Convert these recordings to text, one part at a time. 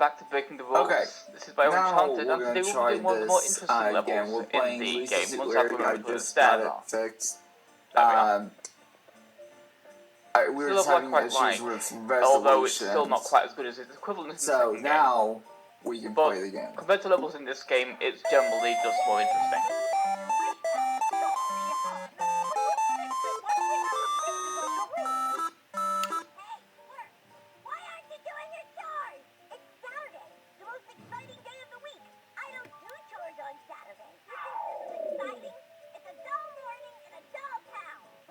back to Breaking the Rules. Okay. This is Bio Now Enchanted, we're and gonna today we'll try be doing one of the more this interesting again. levels We're in playing the Lisa game. Once Larry. I've I remembered where the just stairs got it are. fixed. There we are. We were It's just a level I having quite issues like, with although it's still not resolutions. quite as good as its equivalent in the So second game. now we can But play the game. compared to levels in this game, it's generally just more interesting.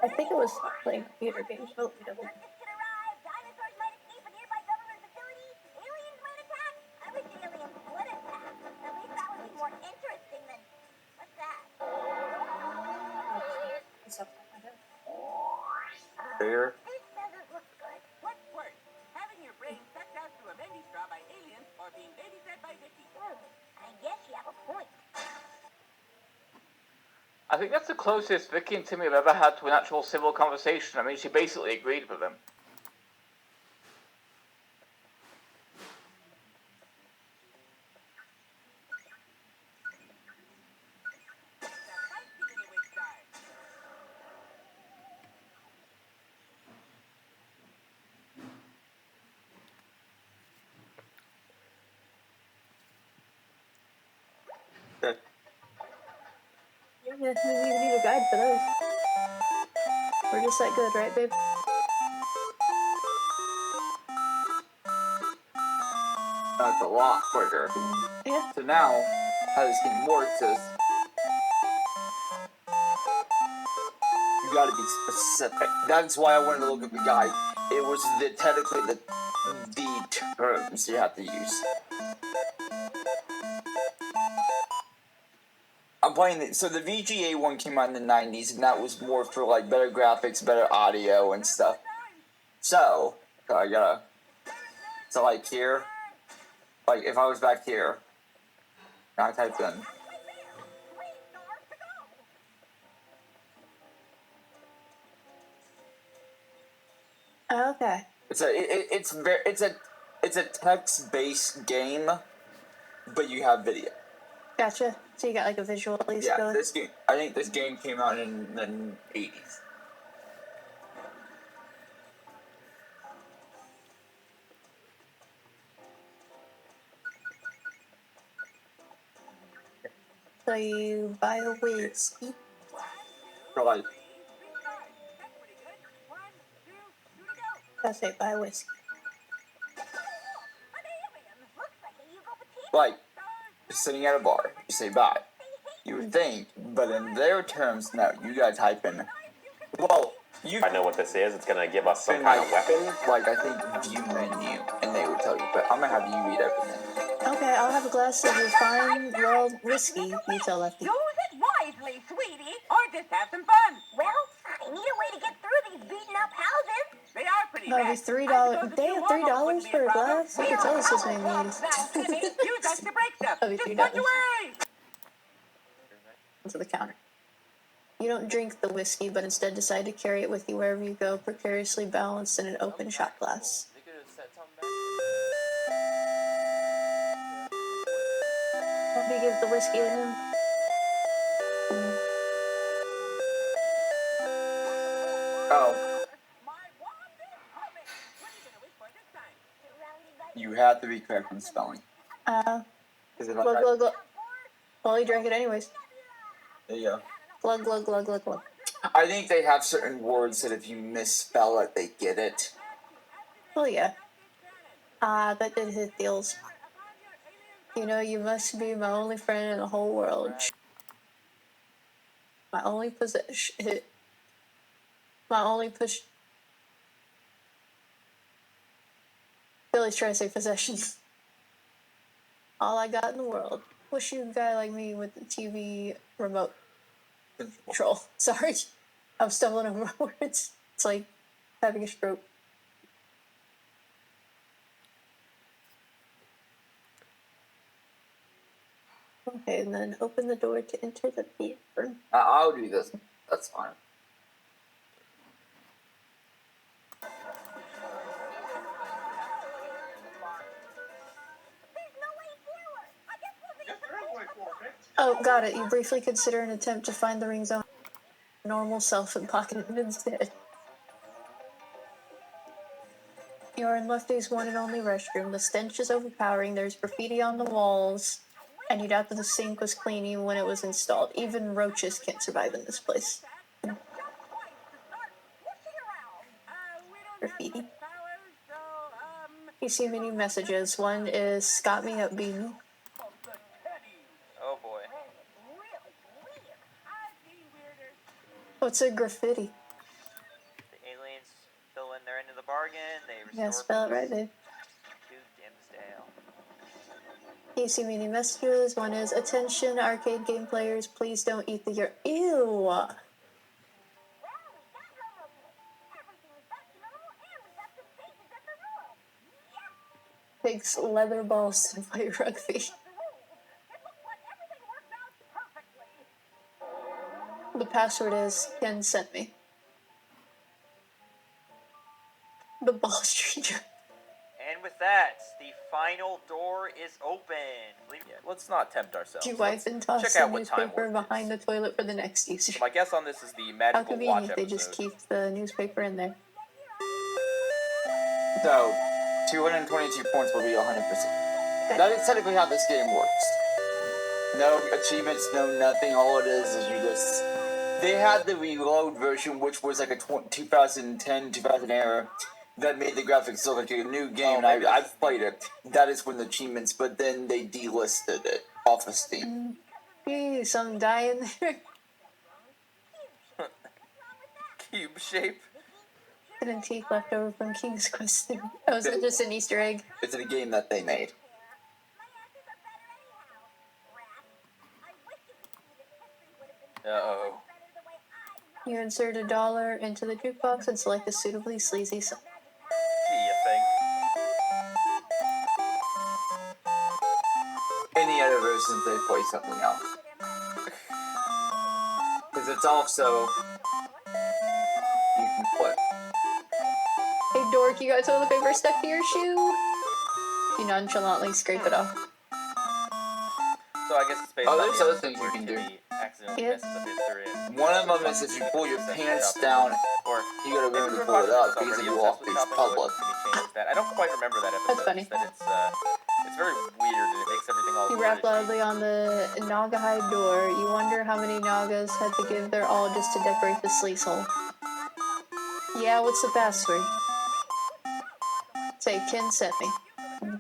I think it was playing computer games. Oh, we don't. There. This doesn't look good. What's worse, having your brain sucked out through a baby straw by aliens or being babysat by Vicky? I guess you have a point. I think that's the closest Vicky and Timmy have ever had to an actual civil conversation. I mean, she basically agreed with them. Yeah, we need a guide for those. We're just that good, right, babe? That's a lot quicker. Yeah. So now, how this game works is you gotta be specific. That's why I wanted to look at the guide. It was technically the terms you have to use. I'm playing so the VGA one came out in the 90s, and that was more for like better graphics, better audio, and stuff. So I gotta. So like here, like if I was back here, and I typed in. Okay. It's a text-based game, but you have video. Gotcha. So you got like a visual at least. Yeah, this game. I think this game came out in the 80s. So you buy a whiskey. For like, I say buy a whiskey. like, sitting at a bar, you say bye. You would think, but in their terms, no, you gotta type in. Well, I know what this is. It's gonna give us some kind of weapon. Like, I think view menu, and they would tell you, but I'm gonna have you read everything. Okay, I'll have a glass of refined well whiskey. You tell Lefty. Use it wisely, sweetie, or just have some fun. Well, I need a way to get through these beaten up houses. They are pretty That'll be bad. $3. They have $3 for a glass. You can tell this is my means. Use us to break stuff. That'll be Just $3. punch away. To the counter. You don't drink the whiskey, but instead decide to carry it with you wherever you go, precariously balanced in an open shot glass. Let me give the whiskey to him. Oh. You have to be correct in spelling. Glug, glug. Well, he drank it anyways. There you go. Glug, glug, glug, glug, glug. I think they have certain words that if you misspell it, they get it. Well, yeah. That did hit the old spot. You know, you must be my only friend in the whole world. My only possession. My only push. Billy's trying to say possessions. All I got in the world. Wish you a guy like me with the TV remote control. Sorry. I'm stumbling over my words. It's like having a stroke. Okay, and then open the door to enter the theater. I'll do this. That's fine. Oh, got it. You briefly consider an attempt to find the ring's own normal self and pocket it instead. You're in Lefty's one and only restroom. The stench is overpowering. There's graffiti on the walls, and you doubt that the sink was clean even when it was installed. Even roaches can't survive in this place. Graffiti. You see many messages. One is "Scott me up, Beanie." Oh boy. What's a graffiti? The aliens fill in their end of the bargain. They restore Yeah, spell it right, peace babe. to Dimsdale. You see many messages. One is "Attention, arcade game players, please don't eat the your ew." Takes leather balls to play rugby. The password is "Ken sent me." The ball street. And with that, the final door is open. Yeah, let's not tempt ourselves. You wipe and toss check the out what time newspaper warp behind is. the toilet for the next user. My guess on this is the How magical watch convenient, they episode. just keep the newspaper in there. So, 222 points will be 100%. That is technically how this game works. No achievements, no nothing. All it is you just... They had the reload version, which was like a 2010, 2000 era, that made the graphics look like a new game. maybe I've played it. That is when the achievements, but then they delisted it off of Steam. Gee, some dying there. Cube shape. An antique left over from King's Quest. Oh, is that just an Easter egg? It's a game that they made. Uh-oh. You insert $1 into the jukebox and select a suitably sleazy song. See ya thing. Any other versions, they play something else. Because it's also... You can play. Hey dork, you got toilet paper stuck to your shoe? You nonchalantly scrape it off. So I guess it's based Oh, on there's the other episode things you where can do. Timmy accidentally Yes. messes up his career. One of them is if you pull your pants down, Or you gotta remember to pull it up because if you walk through public. That. I don't quite remember that episode. That's funny. It's that it's very weird and it makes everything all You rap weird. loudly on the Nagahide door. You wonder how many Nagas had to give their all just to decorate the sleaze hole. Yeah, what's the password? Say, Ken sent me.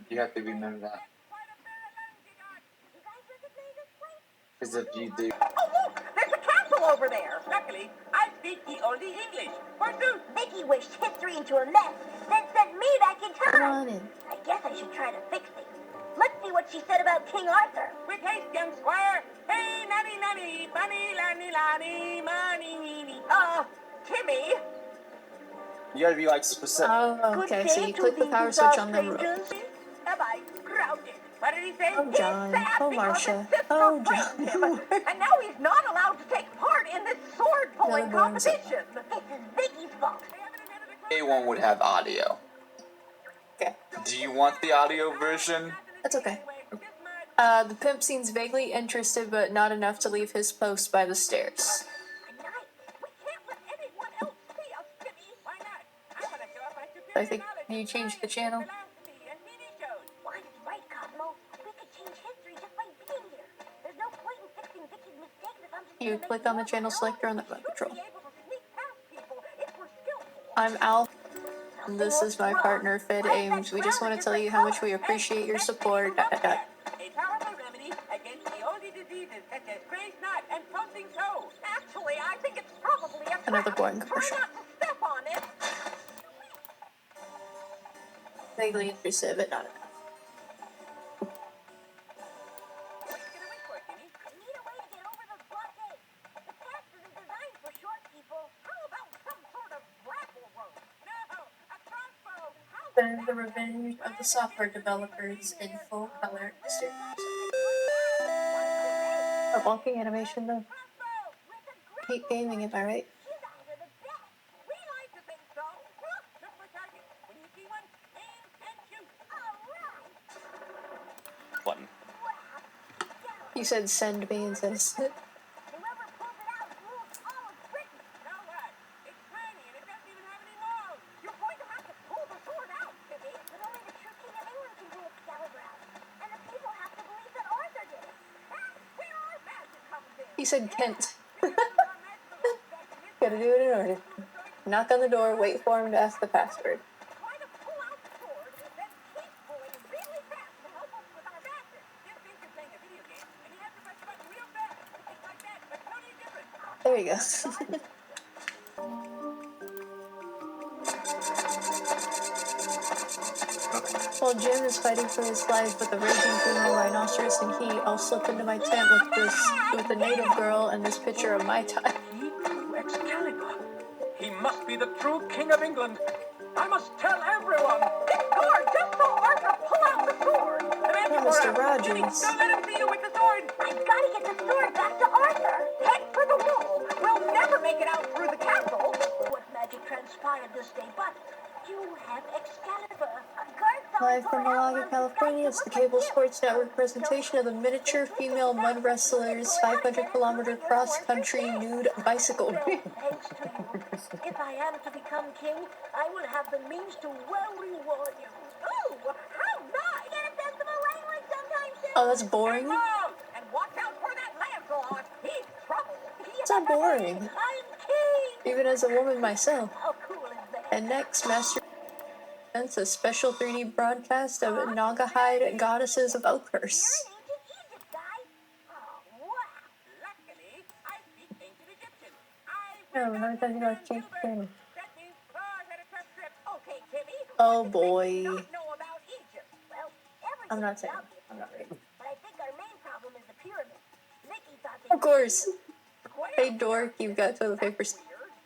You have to remember that. Because if you do... Oh, look! There's a castle over there! Luckily, I speak the only English. Forsooth! Mickey wished history into a mess, then sent me back in Come time. on in. I guess I should try to fix things. Let's see what she said about King Arthur. With haste, young squire! Hey, nanny, nanny, bunny, lanny, lanny, money, neeny. Timmy! You gotta be like specific. Oh, okay, Good so day you to click the thee power who switch thou on the rope. strangers. Am I grounded? What did he say? Oh, John. He's sad Oh, because Marcia. his sister Oh, frightened John. him, and now he's not allowed to take part in this sword-pulling Another boring competition. This is Vicky's fault. A1 would have audio. Okay, Do you want the audio version? that's okay. The pimp seems vaguely interested, but not enough to leave his post by the stairs. We can't let anyone else see us, Timmy. Why not? I want to show off my superior I think knowledge you of changed the science, channel. philosophy, and TV shows. Juan's right, Cosmo. We could change history just by being here. There's no point in fixing Vicky's mistakes if I'm just You gonna click make on the more channel of selector on the our remote control. Be able to sneak past people if we're skillful. I'm Al. own. This is my partner, Fed Ames. We just want to tell you how much we appreciate your support. A powerful remedy against the only diseases such as gray snot and pulsing toe. Actually, I think it's probably a Another trap. boring Try commercial. not to step on it. Vaguely interested, but not enough. What are you gonna wait for, Timmy? I need a way to get over the blockade. The path isn't designed for short people. How about some sort of grapple rope? No, a crossbow. How Then the revenge of the software developers in full color. A walking animation though. crossbow with a Peak gaming, am I right? You guys are the best. We like to think so. Look for target. When you see one, aim and shoot. All right. Button. You said send me instead of sit. Whoever pulls it out rules all of Britain. So what? It's tiny and it doesn't even have any walls. You're going to have to pull the sword out, Timmy. But only the true King of England can pull Excalibur out. And the people have to believe that Arthur did it. That's where our magic comes in. He said Kent. We can use our magical effects in this Gotta do it in order. Knock on the door, wait for him to ask the password. Try to pull out the sword, then keep pulling really fast to help us with our magic. Just think you're playing a video game, and you have to press the button real fast. It's like that, but totally different. There you go. While Jim is fighting for his life with a raging female rhinoceros and he, I'll slip into my tent with the native girl and this picture of my time. He drew Excalibur. He must be the true King of England. I must tell everyone. This guard just saw Arthur pull out the sword. The man Oh, before Mr. us. Rogers. Jimmy, don't let him see you with the sword. I've got to get the sword back to Arthur. Head for the wall. We'll never make it out through the castle. What magic transpired this day, but you have Excalibur. Live from Malaga, California, it's the Cable Sports Network presentation of the miniature female mud wrestlers 500-kilometer cross-country nude bicycle. Thanks to you. If I am to become king, I will have the means to well reward you. Ooh, how nice. Get a festival language sometime soon. Oh, that's boring. And watch out for that Lancelot. He's trouble. It's not boring. I'm king. Even as a woman myself. How cool is that? And next, Master presents a special 3D broadcast of Naugahyde Goddesses of Oakhurst. You're an ancient Egypt guy. Oh, wow. Luckily, I speak ancient Egyptian. No, we're not talking about Chief King. That means I've had a tough trip. Okay, Timmy. Oh, what boy. do you not know about Egypt? Well, everything I'm not is saying. obvious, I'm not ready. but I think our main problem is the pyramids. Mickey thought they Of course. Square. Hey, dork, you've got toilet paper Weird.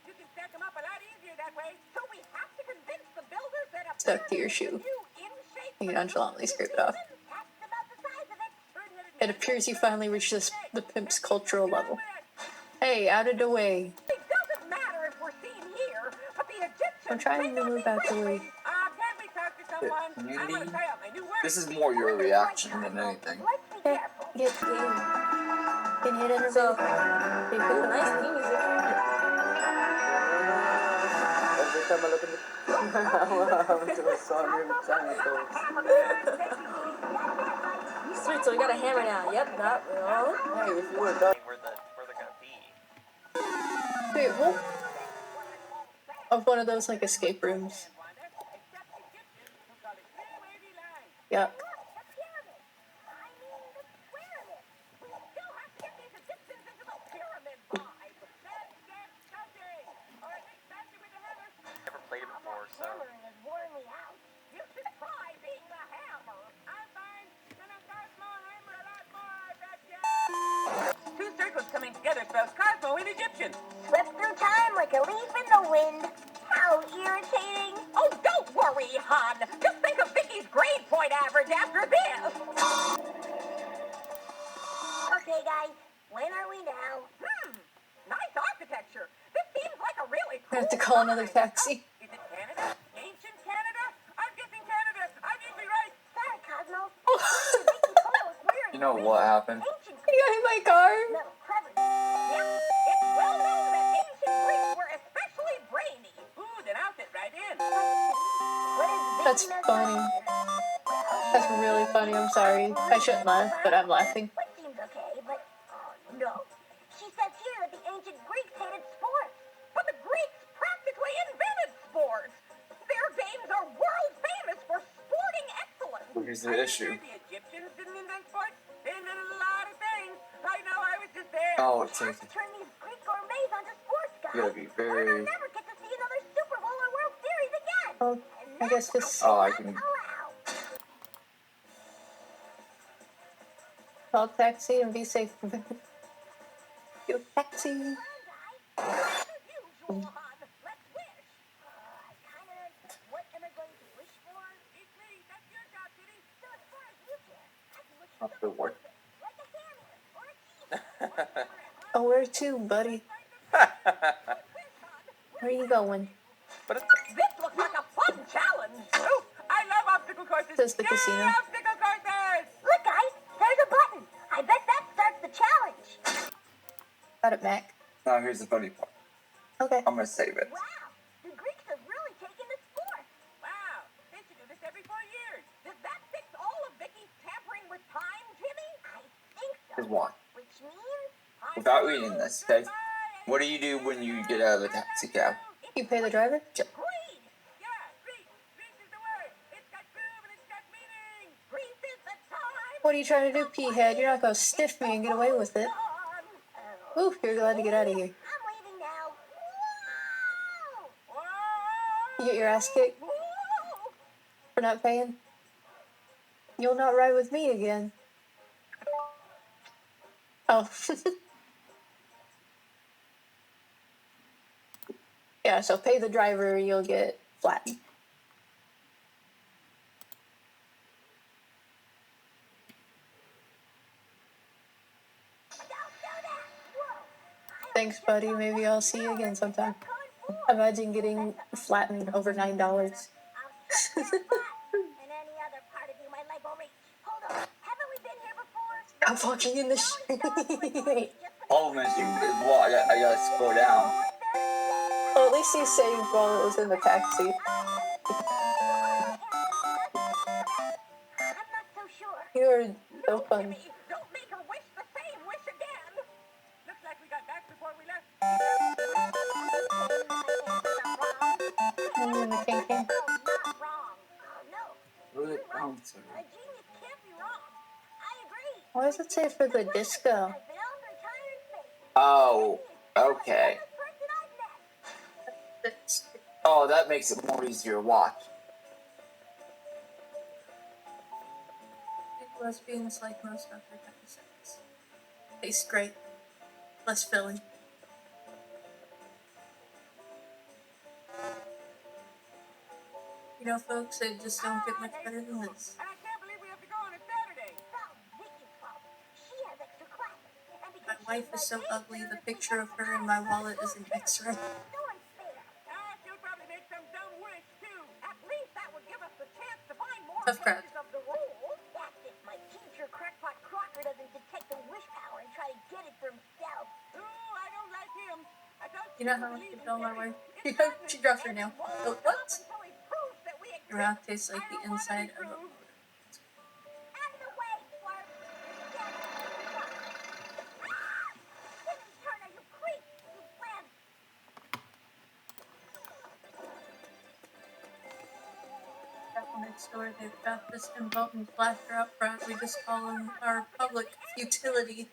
You can stack them up a lot easier that way. So we have to convince the builders that a stuck to your shoe. pyramid is new in shape. You nonchalantly scrape it off. That's about the size of it. It appears you finally reached the pimp's cultural level. Hey, out of the way. It doesn't matter if we're seen here, but the Egyptians I'm trying may to not move be out the way. friendly. Can we talk to someone? I want to Community? try out my new word. This is more your reaction than anything. Let's be Yeah, careful. get can hit interview. So, They put ooh, the- nice theme music. Every time I look at the I'm to a song every time it goes. Sweet, so we got a hammer now. Yep, that will. Hey, if you were done. Where they're gonna be. Wait, what? Of one of those like escape rooms. Yuck. Never played it before, so. Hammering has worn me out. You should try being the hammer. I'm fine. Gonna start more hammer a lot more, I bet ya. Two circles coming together spells Cosmo in Egyptian. Swept through time like a leaf in the wind. How irritating. Oh, don't worry, hon. Just think of Vicky's grade point average after this. Okay, guys, when are we now? Nice architecture. This seems like a really I cool have to call another time. taxi. Is it Canada? Ancient Canada? I'm guessing Canada. I'm usually right. Sorry, Cosmo. Vicky Polo is weird. You know what happened? Ancient You got hit by a car. no, clever. Yep, it's well known that ancient Greeks were especially brainy. Ooh, then I'll fit right in. What is That's Vicky funny. That's really funny. I'm sorry. I shouldn't laugh, but I'm laughing. What seems okay, but no. She says here that the ancient Greeks hated sports. But the Greeks practically invented sports. Their games are world famous for sporting excellence. Here's the Are you issue. sure the Egyptians didn't invent sports? They invented a lot of things. I know, I was just there. Oh, We it's have like to turn these Greek gourmets onto sports, guys. you gotta be Or very. they'll never get to see another Super Bowl or World Series again. Well, And I guess that this. Oh, I cannot can. allow. Call taxi and be safe. Yo, taxi. As usual, hon. Let's wish. What am I going to wish for? It's me. That's your job, Kitty. So as far as you care, I can wish for Off the work. like a hammer or a key. Oh, where to, buddy? Where are you going? But it's, This looks like a fun challenge. Ooh, I love obstacle courses. Says the Yay, casino. obstacle courses! Look, guys, there's a button. I bet that starts Got it, Mac. Now here's the funny part. Okay. I'm gonna save it. Wow, the Greeks have really taken the sport. Wow, they should do this every 4 years. Does that fix all of Vicky's tampering with time, Timmy? I think so. Here's why. Which means Without reading this, okay? What do you do when you get out of the taxi cab? You pay the driver? Greed! Yeah, greed! Greed is the word! It's got groove and it's got meaning! Greed is the time! What are you trying to do, P-head? You're not gonna stiff me and get away with it. Ooh, you're glad to get out of here. I'm leaving now. Whoa! Whoa! You get your ass kicked Whoa! for not paying? You'll not ride with me again. Oh. Yeah, so pay the driver, you'll get flattened. Thanks, buddy. Maybe I'll see you again sometime. Imagine getting flattened over $9. And any other part of you my leg will reach. Hold on. Haven't we been here before? I'm walking in the street. Problem is, I gotta scroll down. Well, at least he saved while it was in the taxi. I'm not so sure. You are so fun. Timmy, don't make her wish the same wish again! Looks like we got back before we left. And then the king came. Oh, not wrong. Oh, no. Really? A genius can't be wrong. I agree. Why does it say for the disco? I found retired space. Oh, okay. The person I've met. Oh, that makes it more easier to watch. Lesbians like most other sex. Tastes great. Less filling. You know, folks, they just don't get much better than this. And I can't believe we have to go on a Saturday. Well, Vicky's fault. She has extra classes. And My because wife is so ugly, the picture of her in my wallet is an X-ray. so unfair. She'll probably make some dumb wish, too. At least that would give us the chance to find more Tough crowd. pages of the rules. That's if my teacher, Crackpot Crocker, doesn't detect the wish power and try to get it for himself. Ooh, I don't like him. I don't You know how much you tell my wife? She drops her nail. Oh, what? Your mouth tastes like the inside of a Out of the way, Flirt. Timmy Turner, you creep. You win. Next door, they've got this emboldened flasher out front. We just call him our public utility.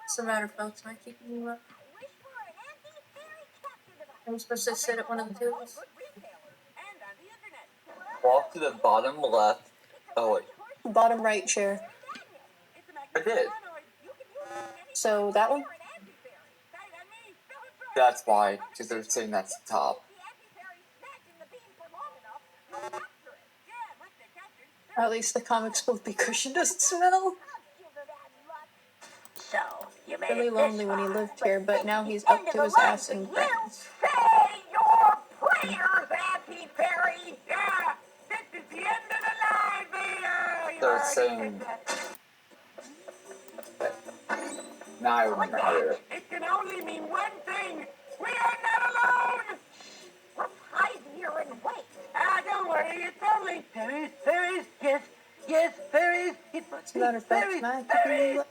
What's the matter, folks? Am I keeping you up? Wish for an anti-fairy capture device. Are we supposed to sit at one of the tables? Walk to the bottom left. Oh, wait. Bottom right chair. I did. So that one? That's why, because they're saying that's the top. Or at least the comics book be cushioned doesn't smell. So, you made Really it lonely this when he far. lived here, but now he's up to his ass in friends. Say your prayers, Auntie Perry. Yeah, this is the end of the line, Vader. They're saying. Now I remember here. It can only mean one thing. We are not alone. Let's hide here and wait. Don't worry. It's only Paris. Yes, Paris. What's the matter, folks? Am I keeping you up?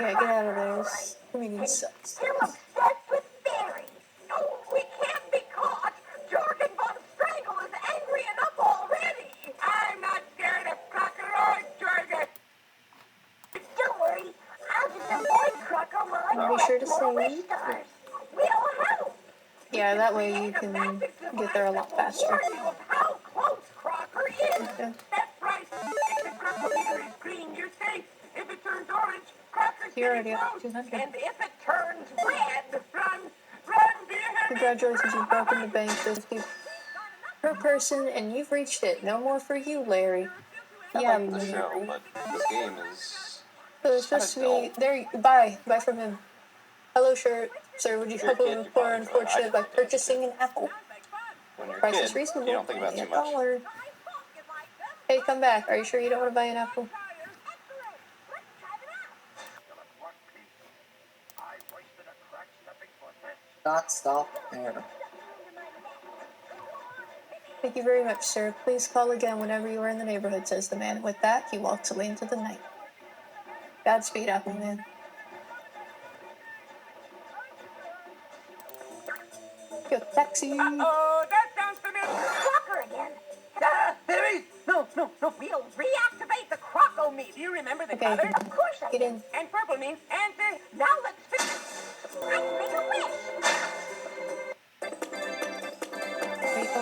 Yeah, get out of there. This meeting sucks. You're obsessed with fairies. No, we can't be caught. Jorgen von Strangle is angry enough already. I'm not scared of Crocker or Jorgen. Don't worry. I'll just avoid Crocker while I Be collect sure to more say- wish stars. We'll help. Yeah, that way you can get there a lot faster. Warn you of how close Crocker is. Okay. That's right. If the Crockemeter is green, you're safe. If it turns orange, Crocker's You're getting already up close. to 200. And if it turns red, run, do you hear me? Congratulations, you've broken the bank 50 per person, and you've reached it. No more for you, Larry. Yeah, The Larry. show, but this game is. So it's supposed to be there. Buy from him. Hello, sir. Would you help a little poor unfortunate by purchasing an apple? When you're a Price kid, is reasonable. you don't think about Only too much. $1. Hey, come back. Are you sure you don't want to buy an apple? Not stop there. Thank you very much, sir. Please call again whenever you are in the neighborhood, says the man. With that, he walks away into the night. Godspeed, Appleman. Yo, taxi! Oh, that sounds familiar. Crocker again. Timmy! No. We'll reactivate the Croco-meter. Do you remember the Okay, colors? Of course I get do. in. And purple means answer. Now let's fix it. I can make a wish. Wait, oh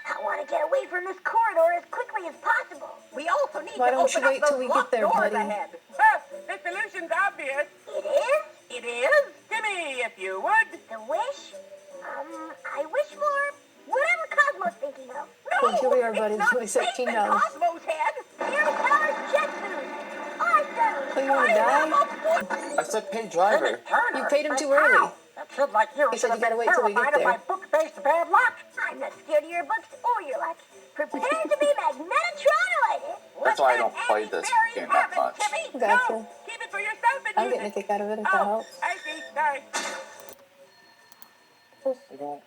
I want to get away from this corridor as quickly as possible. We also need Why to don't open you up wait till those we get locked there, doors buddy? ahead. The solution's obvious. It is? It is? Timmy, if you would. The wish? I wish for whatever Cosmo's thinking of. Well, here we are, buddy. It's not It's safe only in $13. Cosmo's head. Here's our jet suit. Awesome. So you wanna die? I said pay driver. You paid him too early. That kid like you He should said have you gotta been wait till we get terrified of there. my book-based bad luck. I'm not scared of your books or your luck. Prepare to be Magnetotronoid. That's why I don't play this game that much. Gotcha. Keep it for yourself and I'm use getting a it. kick out of it if that Oh, helps. I see. Sorry. I don't. A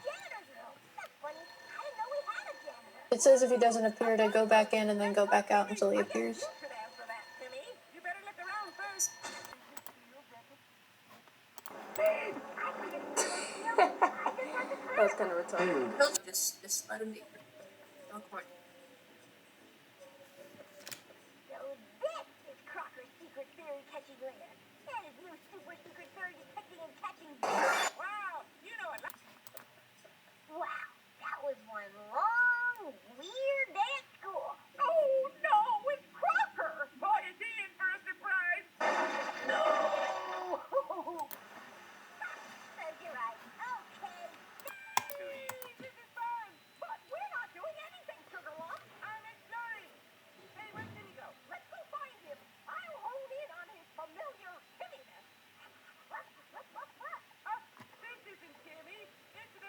janitor's room. That's funny. I didn't know we had a janitor. It says if he doesn't appear to go back in and then go back out until he appears. You should answer that, Timmy. You better look around first. That was kind of retarded. Just let him be. No corn. So this is Crocker's secret fairy catching lair. And his new super secret fairy detecting and catching. Wow, you know a lot. Wow, that was one long, weird day at school. Oh, no, it's Crocker. Boy, is he in for a surprise. No! You're right. Okay. This is fun. But we're not doing anything, Sugarloaf. I'm exploring. Hey, where did he go? Let's go find him. I'll hone in on his familiar heaviness. Oh, this isn't Timmy. It's the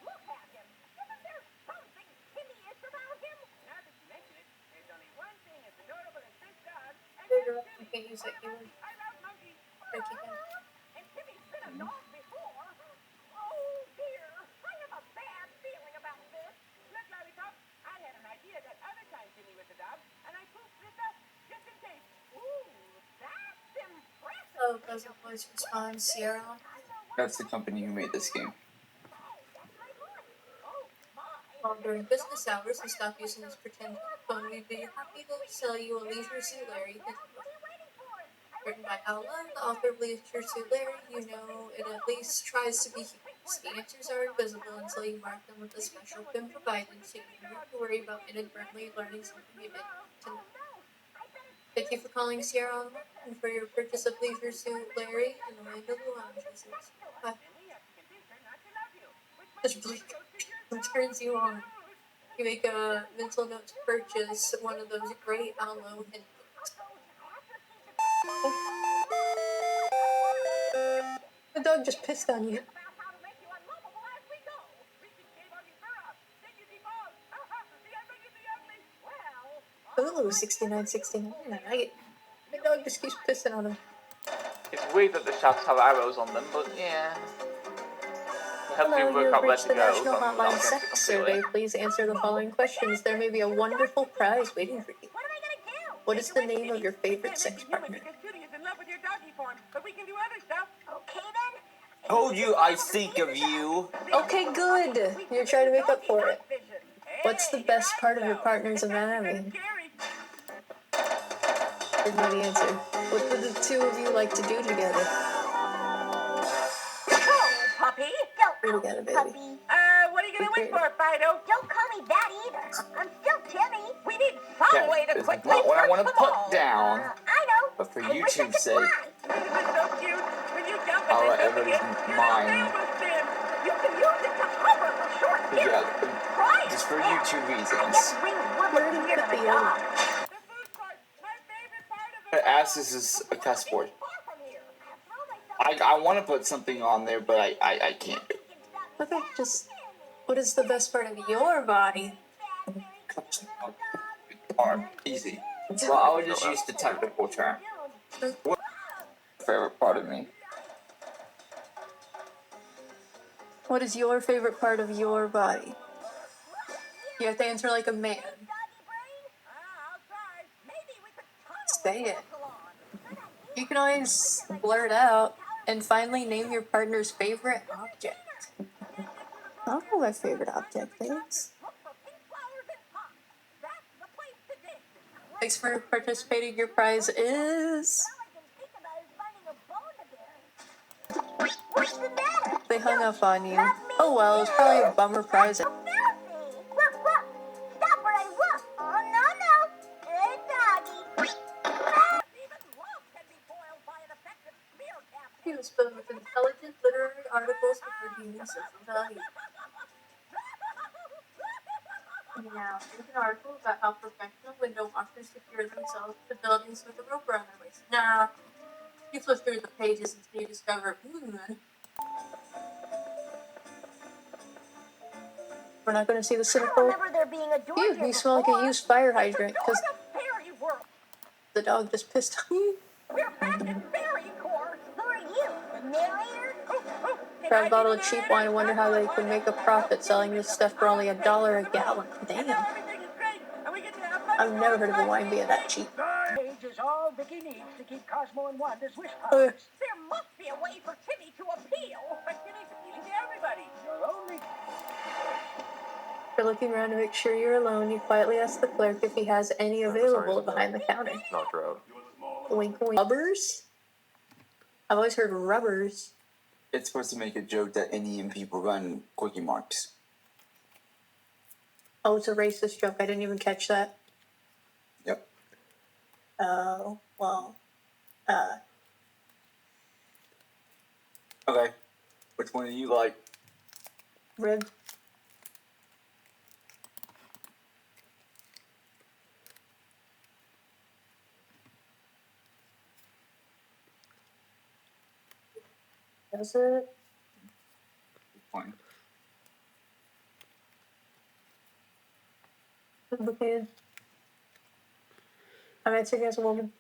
Look at him. Isn't there something Timmy-ish about him? Now that you mention it, there's only one thing as adorable as this dog, and There you that's go. You Timmy. can't use that keyword. I love monkeys. Thank you, Ben. And Timmy's been a dog before. Oh, dear. I have a bad feeling about this. Look, Lollipop, I had an idea that other time Timmy was a dog, and I poofed this up just in case. Ooh, that's impressive. Oh, doesn't voice respond, Sierra. That's the company who made this game. While during business hours, we stop using this pretend phone. We'd be happy to sell you a Leisure Suit Larry. Written by Al Lund, the author of Leisure Suit Larry, you know it at least tries to be humorous. The answers are invisible until you mark them with a special pin provided, so you don't have to worry about inadvertently learning something you didn't to know. Thank you for calling Sierra Online and for your purchase of Leisure Suit Larry in the land of the lounges. Bye. This bleak turns you on. You make a mental note to purchase one of those great aloe hint books. The dog just pissed on you. Hulu 69.69. The dog just keeps pissing on him. It's weird that the shafts have arrows on them, but yeah. It helps you Hello, work you've out where reached to the go. National so I'm not Hotline against it Sex completely. Survey. Please answer the following questions. There may be a wonderful prize waiting for you. What am I gonna do? What is the name of your favorite sex Human partner? because Judy is in love with your doggy form, but we can do other stuff. Okay then. Told you I think of you. Okay, good. You're trying to make up for it. What's the best part of your partner's anatomy? Didn't know the answer. What do the two of you like to do together? Oh, puppy. We're Don't together, call me baby. puppy. What are you gonna wait for, Fido? Don't call me that either. I'm still Timmy. We need some way to That is quickly not what I want to search them all. put down. I know. But for I wish I YouTube's could sake, fly. This is so cute. When you jump I'll and let then jump everybody again, your mine. tail will spin. You can use it to hover for short periods. Yeah, Try it. just for Yeah. YouTube I reasons. guess wings would Where look did you weird put on a the dog. The food court, my favorite part of Her it. ass is a chessboard. Far from here. I throw myself I want to put something on there, but I can't. Okay, just what is the best part of your body? Or easy. Well, I would just use the technical term. What's your favorite part of me? What is your favorite part of your body? You have to answer like a man. I'll try. Maybe we could tunnel Say it. salon. You can always blurt out and finally name your partner's favorite object. I don't know what my favorite object is. Look for pink flowers and pots. That's the place to dig. Thanks for participating. Your prize is. All I can think about is finding a bone to bury. What's the matter? They hung up on you. Oh well, it's probably a bummer prize. Filthy! Look, look! Stop where I look! Oh, no! Hey, doggy! Even love can be foiled by an effective smear campaign. He was filled with intelligent literary articles with redeeming social value. Now, here's an article about how professional window washers secure themselves to buildings with a rope around their waist. Nah, you flip through the pages until you discover, We're not going to see the I cynical. remember there being a door Ew, here you smell like before. a used fire hydrant because Fairy world. the dog just pissed on you. We're back at fairy court. Who are you? The narrator? Grab a bottle of cheap wine and wonder how they can make a profit selling this stuff for only $1 a gallon. Damn. Everything is great, and we get to have fun. I've never heard of a wine being that cheap. Age is all Vicky needs to keep Cosmo and Wanda's wish Okay. cards. There must be a way for Timmy to appeal. But Timmy's appealing to everybody. You're only After looking around to make sure you're alone, you quietly ask the clerk if he has any available behind the counter. Knocked her out. Wink, wink. Rubbers? I've always heard rubbers. It's supposed to make a joke that Indian people run Quickie Marts. Oh, it's a racist joke. I didn't even catch that. Yep. Oh, well. Okay. Which one do you like? Rib. Does it? Fine. Complicated. I'm answering as a woman.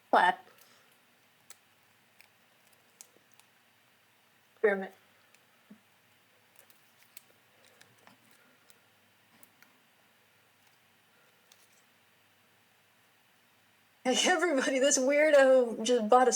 Flat. Pyramid. Hey, everybody, this weirdo just bought a